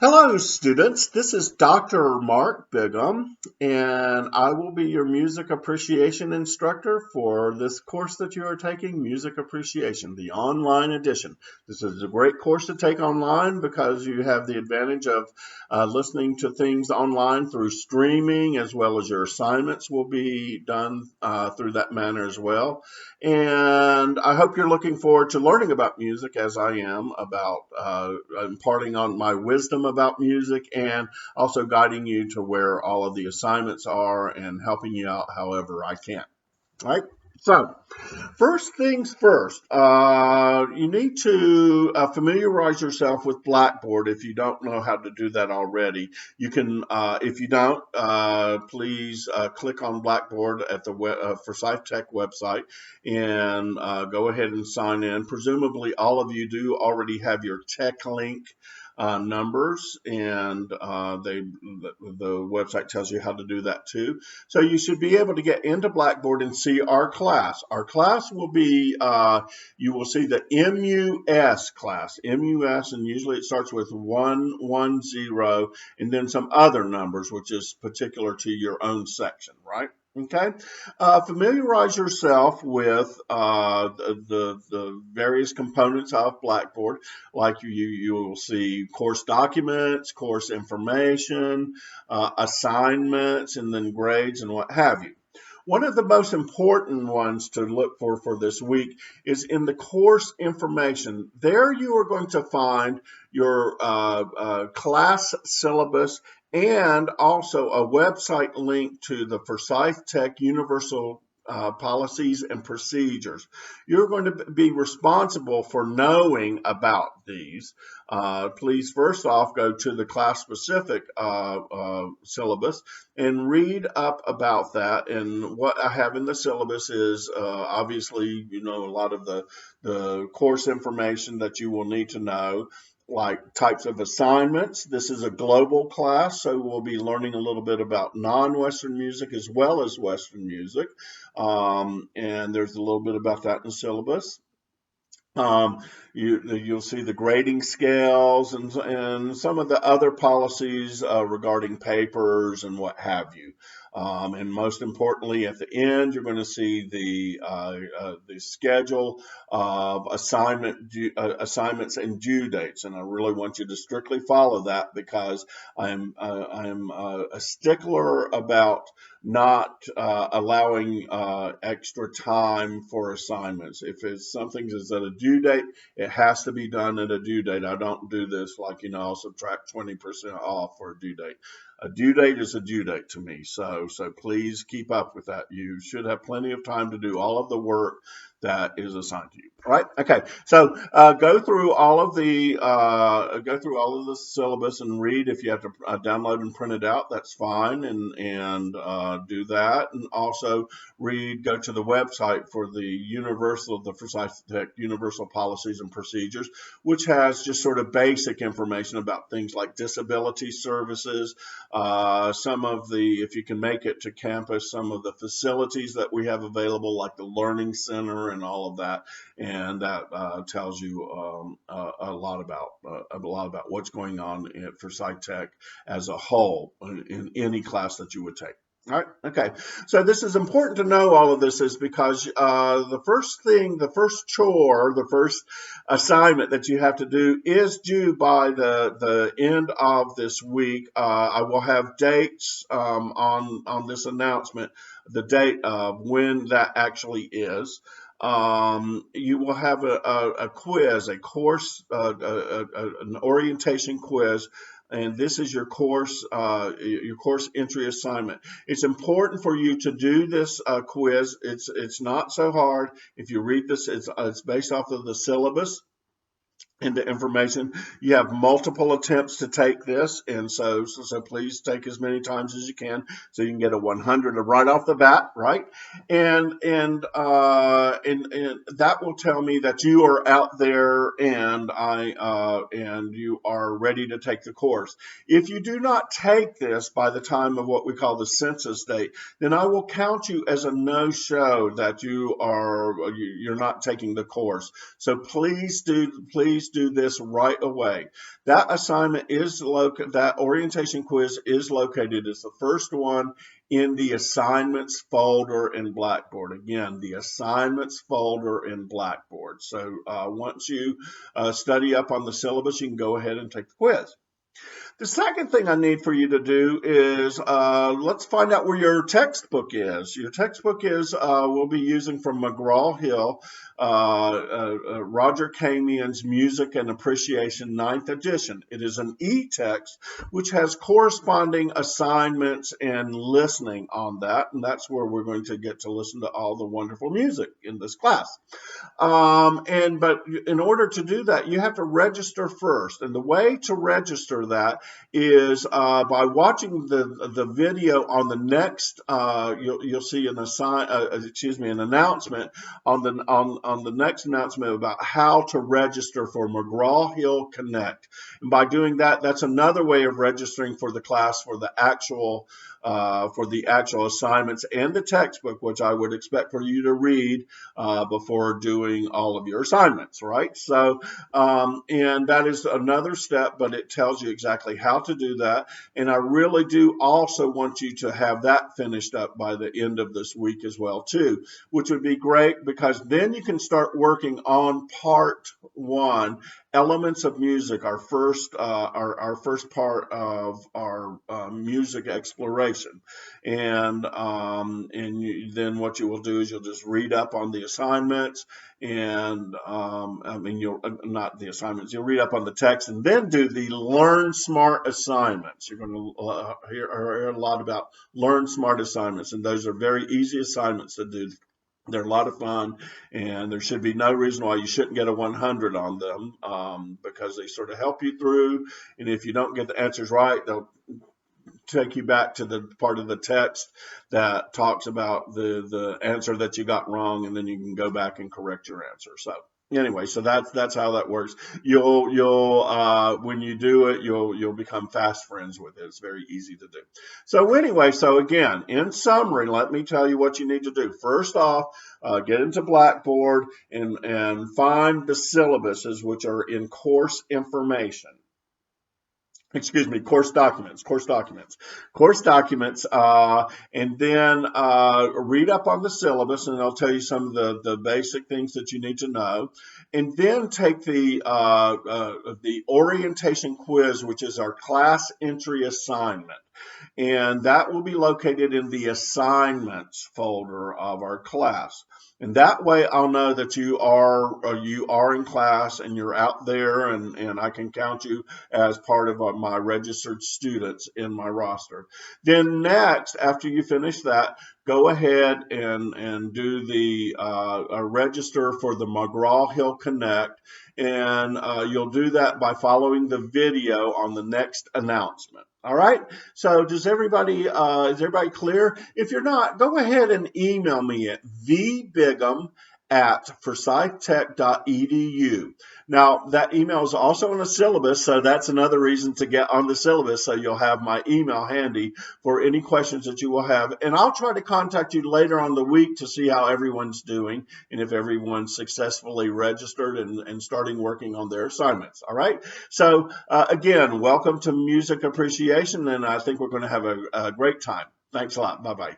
Hello, students. This is Dr. Mark Biggam, and I will be your music appreciation instructor for this course that you are taking, Music Appreciation, the online edition. This is a great course to take online because you have the advantage of listening to things online through streaming, as well as your assignments will be done through that manner as well. And I hope you're looking forward to learning about music as I am, about imparting on my wisdom about music and also guiding you to where all of the assignments are and helping you out however I can. All right. So, first things first, you need to familiarize yourself with Blackboard if you don't know how to do that already. You can, if you don't, please click on Blackboard at the Forsyth Tech website and go ahead and sign in. Presumably, all of you do already have your tech link numbers, and the website tells you how to do that too. So you should be able to get into Blackboard and see our class. Our class will be, you will see the MUS class, MUS, and usually it starts with 110 and then some other numbers, which is particular to your own section, right? Okay, familiarize yourself with the various components of Blackboard. Like you will see course documents, course information, assignments, and then grades and what have you. One of the most important ones to look for this week is in the course information. There you are going to find your class syllabus and also a website link to the Forsyth Tech Universal policies and procedures. You're going to be responsible for knowing about these. Please first off go to the class specific syllabus and read up about that. And what I have in the syllabus is obviously, a lot of the course information that you will need to know, like types of assignments. This is a global class, so we'll be learning a little bit about non-Western music as well as Western music. And there's a little bit about that in the syllabus. You'll see the grading scales and some of the other policies regarding papers and what have you. And most importantly, at the end, you're going to see the schedule of assignments and due dates. And I really want you to strictly follow that because I'm a stickler about not allowing extra time for assignments. If it's something that's at a due date, it has to be done at a due date. I don't do this like, I'll subtract 20% off for a due date. A due date is a due date to me. So please keep up with that. You should have plenty of time to do all of the work that is assigned to you. All right. Okay. So go through all of the syllabus and read. If you have to download and print it out, that's fine, and do that. And also go to the website for the Forsyth Tech Universal Policies and Procedures, which has just sort of basic information about things like disability services, if you can make it to campus, some of the facilities that we have available, like the Learning Center and all of that. And that tells you a lot about what's going on at Forsyth Tech as a whole in any class that you would take. All right. Okay. So this is important to know. All of this is because the first chore, the first assignment that you have to do is due by the end of this week. I will have dates on this announcement, the date of when that actually is. You will have a quiz, an orientation quiz, and this is your course entry assignment. It's important for you to do this quiz. It's not so hard. If you read this, it's based off of the syllabus into information. You have multiple attempts to take this, and so please take as many times as you can so you can get a 100 right off the bat, right? And that will tell me that you are out there and you are ready to take the course. If you do not take this by the time of what we call the census date, then I will count you as a no-show, that you're not taking the course. So please please do this right away. That assignment is located, that orientation quiz is located as the first one in the assignments folder in Blackboard. Again, the assignments folder in Blackboard. So once you study up on the syllabus, you can go ahead and take the quiz. The second thing I need for you to do is let's find out where your textbook is. Your textbook is, we'll be using from McGraw-Hill, Roger Kamian's Music and Appreciation 9th edition. It is an e-text which has corresponding assignments and listening on that, and that's where we're going to get to listen to all the wonderful music in this class. But in order to do that, you have to register first. And the way to register that is by watching the video on the next. You'll see an announcement on the next announcement about how to register for McGraw-Hill Connect. And by doing that, that's another way of registering for the class for the actual assignments and the textbook, which I would expect for you to read before doing all of your assignments, right? So, and that is another step, but it tells you exactly how to do that. And I really do also want you to have that finished up by the end of this week as well, too, which would be great because then you can start working on part 1, Elements of Music, our first part of our music exploration. And then what you will do is you'll just read up on the assignments, and you'll not the assignments. You'll read up on the text, and then do the Learn Smart assignments. You're going to hear a lot about Learn Smart assignments, and those are very easy assignments to do. They're a lot of fun, and there should be no reason why you shouldn't get a 100 on them because they sort of help you through. And if you don't get the answers right, they'll take you back to the part of the text that talks about the answer that you got wrong, and then you can go back and correct your answer. So anyway, so that's how that works. You'll when you do it, you'll become fast friends with it. It's very easy to do. So anyway, so again, in summary, let me tell you what you need to do. First off, get into Blackboard and find the syllabuses, which are in course information. Excuse me, course documents, and then read up on the syllabus, and I'll tell you some of the basic things that you need to know, and then take the orientation quiz, which is our class entry assignment. And that will be located in the assignments folder of our class. And that way I'll know that you are in class and you're out there, and I can count you as part of my registered students in my roster. Then next, after you finish that, go ahead and do the register for the McGraw-Hill Connect, and you'll do that by following the video on the next announcement. All right. So is everybody clear? If you're not, go ahead and email me at vbiggam@forsythtech.edu. Now, that email is also on the syllabus, so that's another reason to get on the syllabus, so you'll have my email handy for any questions that you will have. And I'll try to contact you later on the week to see how everyone's doing and if everyone's successfully registered and starting working on their assignments. All right? So, again, welcome to Music Appreciation, and I think we're going to have a great time. Thanks a lot. Bye-bye.